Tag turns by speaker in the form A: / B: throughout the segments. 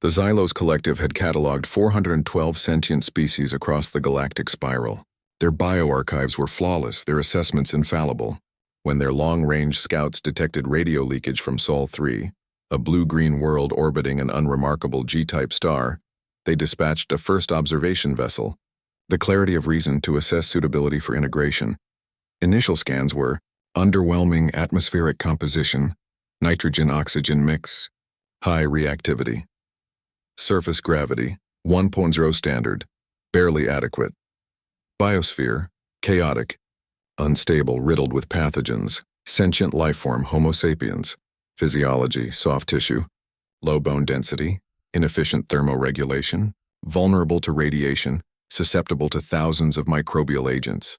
A: The Xylos Collective had cataloged 412 sentient species across the galactic spiral. Their bioarchives were flawless, their assessments infallible. When their long-range scouts detected radio leakage from Sol 3, a blue-green world orbiting an unremarkable G-type star, they dispatched a first observation vessel, the Clarity of Reason, to assess suitability for integration. Initial scans were underwhelming atmospheric composition, nitrogen-oxygen mix, high reactivity. Surface gravity, 1.0 standard, barely adequate. Biosphere, chaotic, unstable, riddled with pathogens. Sentient lifeform, Homo sapiens. Physiology, soft tissue. Low bone density, inefficient thermoregulation, vulnerable to radiation, susceptible to thousands of microbial agents.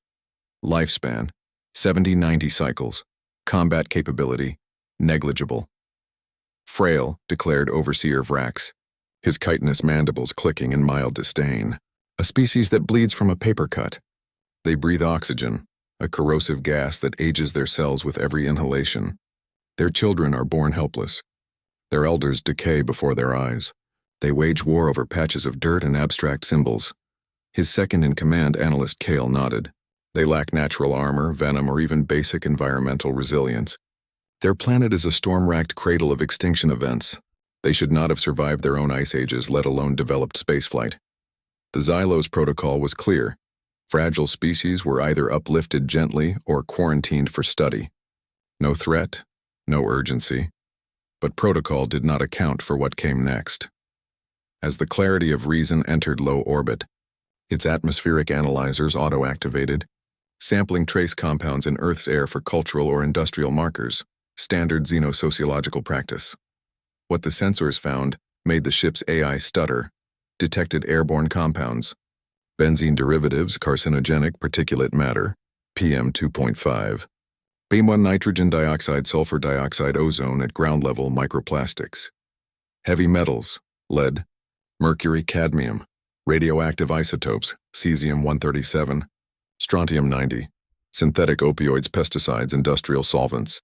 A: Lifespan, 70-90 cycles. Combat capability, negligible. Frail, declared overseer Vrax, his chitinous mandibles clicking in mild disdain. A species that bleeds from a paper cut. They breathe oxygen, a corrosive gas that ages their cells with every inhalation. Their children are born helpless. Their elders decay before their eyes. They wage war over patches of dirt and abstract symbols. His second-in-command, Analyst Kale, nodded. They lack natural armor, venom, or even basic environmental resilience. Their planet is a storm-racked cradle of extinction events. They should not have survived their own ice ages, let alone developed spaceflight. The Xylos protocol was clear. Fragile species were either uplifted gently or quarantined for study. No threat, no urgency. But protocol did not account for what came next. As the Clarity of Reason entered low orbit, its atmospheric analyzers auto-activated, sampling trace compounds in Earth's air for cultural or industrial markers, standard xenosociological practice. What the sensors found made the ship's AI stutter, detected airborne compounds, benzene derivatives, carcinogenic particulate matter, PM 2.5, B1 nitrogen dioxide, sulfur dioxide, ozone at ground level, microplastics, heavy metals, lead, mercury, cadmium, radioactive isotopes, cesium-137, strontium-90, synthetic opioids, pesticides, industrial solvents,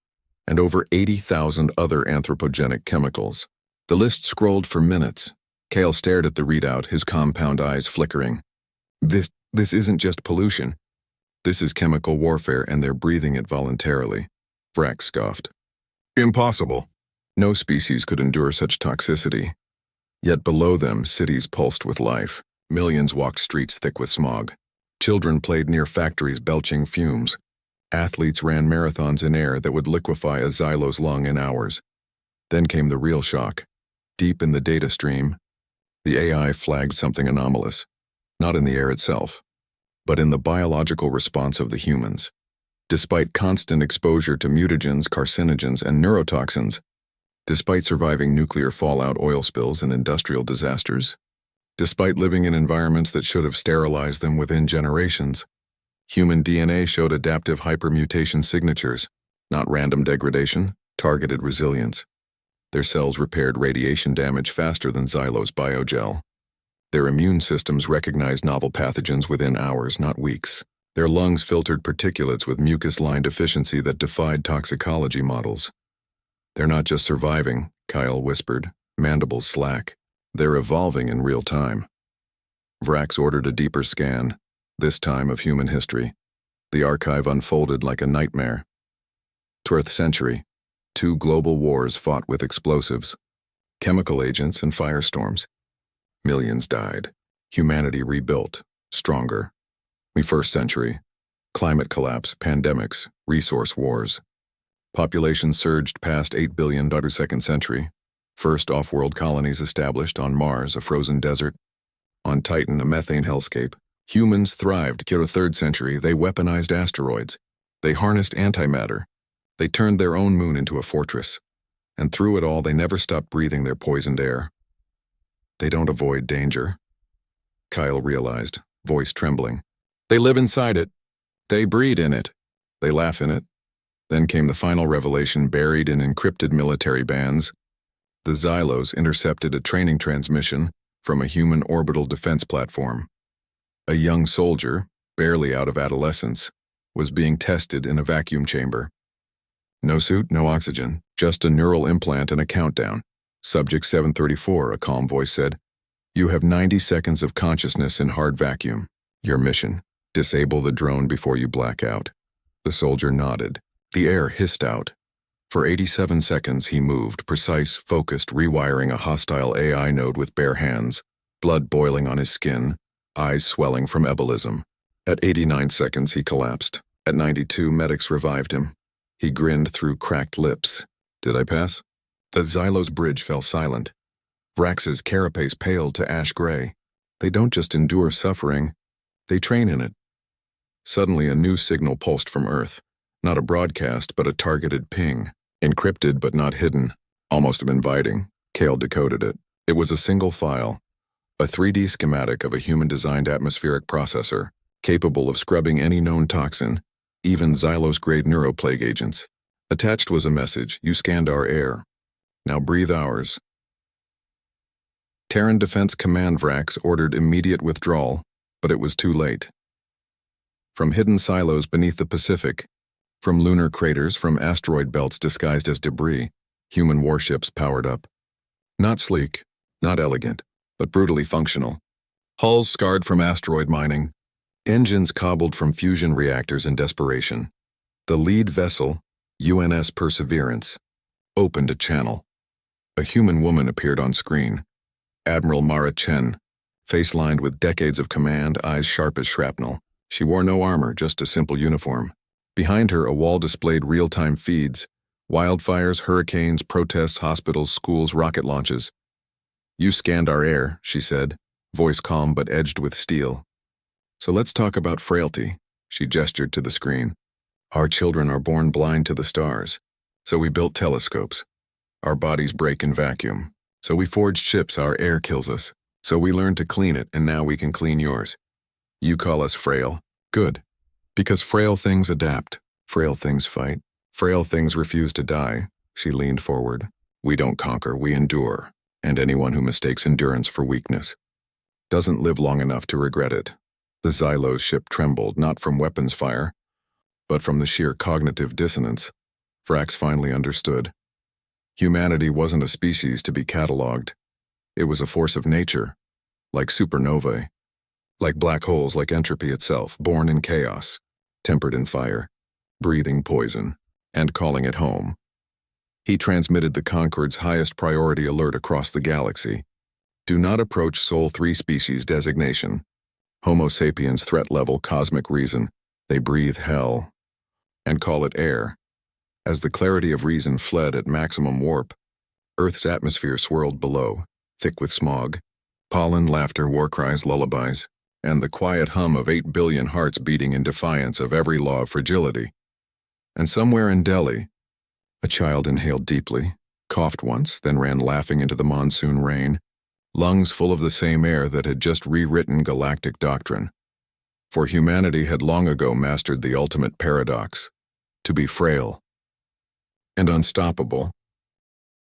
A: and over 80,000 other anthropogenic chemicals. The list scrolled for minutes. Kale stared at the readout, his compound eyes flickering. This isn't just pollution. This is chemical warfare, and they're breathing it voluntarily. Vrax scoffed. Impossible. No species could endure such toxicity. Yet below them, cities pulsed with life. Millions walked streets thick with smog. Children played near factories belching fumes. Athletes ran marathons in air that would liquefy a Xylos lung in hours. Then came the real shock. Deep in the data stream, the AI flagged something anomalous, not in the air itself, but in the biological response of the humans. Despite constant exposure to mutagens, carcinogens, and neurotoxins, despite surviving nuclear fallout, oil spills, and industrial disasters, despite living in environments that should have sterilized them within generations, human DNA showed adaptive hypermutation signatures, not random degradation, targeted resilience. Their cells repaired radiation damage faster than Xylos biogel. Their immune systems recognized novel pathogens within hours, not weeks. Their lungs filtered particulates with mucus-lined efficiency that defied toxicology models. They're not just surviving, Kyle whispered, mandibles slack. They're evolving in real time. Vrax ordered a deeper scan, this time of human history. The archive unfolded like a nightmare. 12th century. 2 global wars fought with explosives, chemical agents, and firestorms. Millions died. Humanity rebuilt, stronger. 1st century. Climate collapse, pandemics, resource wars. Population surged past 8 billion. 2nd century. First off-world colonies established, on Mars, a frozen desert. On Titan, a methane hellscape. Humans thrived. 3rd century, they weaponized asteroids. They harnessed antimatter. They turned their own moon into a fortress. And through it all, they never stopped breathing their poisoned air. They don't avoid danger, Kyle realized, voice trembling. They live inside it. They breed in it. They laugh in it. Then came the final revelation, buried in encrypted military bands. The Xylos intercepted a training transmission from a human orbital defense platform. A young soldier, barely out of adolescence, was being tested in a vacuum chamber. No suit, no oxygen, just a neural implant and a countdown. Subject 734, a calm voice said. You have 90 seconds of consciousness in hard vacuum. Your mission: disable the drone before you black out. The soldier nodded. The air hissed out. For 87 seconds he moved, precise, focused, rewiring a hostile AI node with bare hands, blood boiling on his skin, eyes swelling from embolism. At 89 seconds he collapsed. At 92, medics revived him. He grinned through cracked lips. Did I pass? The Xylos bridge fell silent. Vrax's carapace paled to ash gray. They don't just endure suffering, they train in it. Suddenly a new signal pulsed from Earth. Not a broadcast, but a targeted ping. Encrypted but not hidden. Almost inviting. Kale decoded it. It was a single file. A 3D schematic of a human-designed atmospheric processor, capable of scrubbing any known toxin, even Xylos-grade neuroplague agents. Attached was a message: you scanned our air. Now breathe ours. Terran Defense Command Vrax ordered immediate withdrawal, but it was too late. From hidden silos beneath the Pacific, from lunar craters, from asteroid belts disguised as debris, human warships powered up. Not sleek, not elegant, but brutally functional. Hulls scarred from asteroid mining, engines cobbled from fusion reactors in desperation. The lead vessel, UNS Perseverance, opened a channel. A human woman appeared on screen. Admiral Mara Chen, face lined with decades of command, eyes sharp as shrapnel. She wore no armor, just a simple uniform. Behind her, a wall displayed real-time feeds: wildfires, hurricanes, protests, hospitals, schools, rocket launches. You scanned our air, she said, voice calm but edged with steel. So let's talk about frailty, she gestured to the screen. Our children are born blind to the stars, so we built telescopes. Our bodies break in vacuum, so we forged ships. Our air kills us, so we learned to clean it, and now we can clean yours. You call us frail. Good. Because frail things adapt, frail things fight, frail things refuse to die. She leaned forward. We don't conquer, we endure, and anyone who mistakes endurance for weakness doesn't live long enough to regret it. The Xylos ship trembled, not from weapons fire, but from the sheer cognitive dissonance. Vrax finally understood. Humanity wasn't a species to be catalogued. It was a force of nature, like supernovae, like black holes, like entropy itself, born in chaos, tempered in fire, breathing poison, and calling it home. He transmitted the Concorde's highest priority alert across the galaxy. Do not approach Sol 3 species designation. Homo sapiens threat level cosmic reason. They breathe hell. And call it air. As the clarity of reason fled at maximum warp, Earth's atmosphere swirled below, thick with smog, pollen, laughter, war cries, lullabies, and the quiet hum of 8 billion hearts beating in defiance of every law of fragility. And somewhere in Delhi, a child inhaled deeply, coughed once, then ran laughing into the monsoon rain, lungs full of the same air that had just rewritten galactic doctrine. For humanity had long ago mastered the ultimate paradox: to be frail and unstoppable